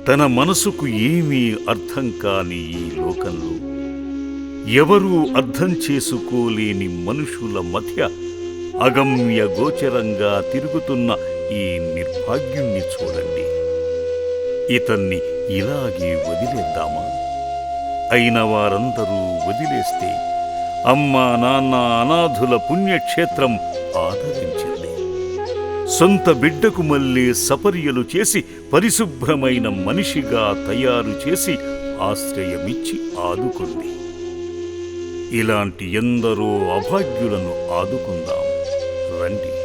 తన మనసుకు ఏమీ అర్థం కాని ఈ లోకంలో ఎవరూ అర్థం చేసుకోలేని మనుషుల మధ్య అగమ్య గోచరంగా తిరుగుతున్న ఈ నిర్భాగ్యుణ్ణి చూడండి. ఇతన్ని ఇలాగే వదిలేద్దామా? అయిన వారందరూ వదిలేస్తే అమ్మా నాన్న అనాథుల పుణ్యక్షేత్రం ఆదరించింది. సొంత బిడ్డకు మళ్ళీ సపర్యలు చేసి పరిశుభ్రమైన మనిషిగా తయారు చేసి ఆశ్రయమిచ్చి ఆదుకుంది. ఇలాంటి ఎందరో అభాగ్యులను ఆదుకుందాం రండి.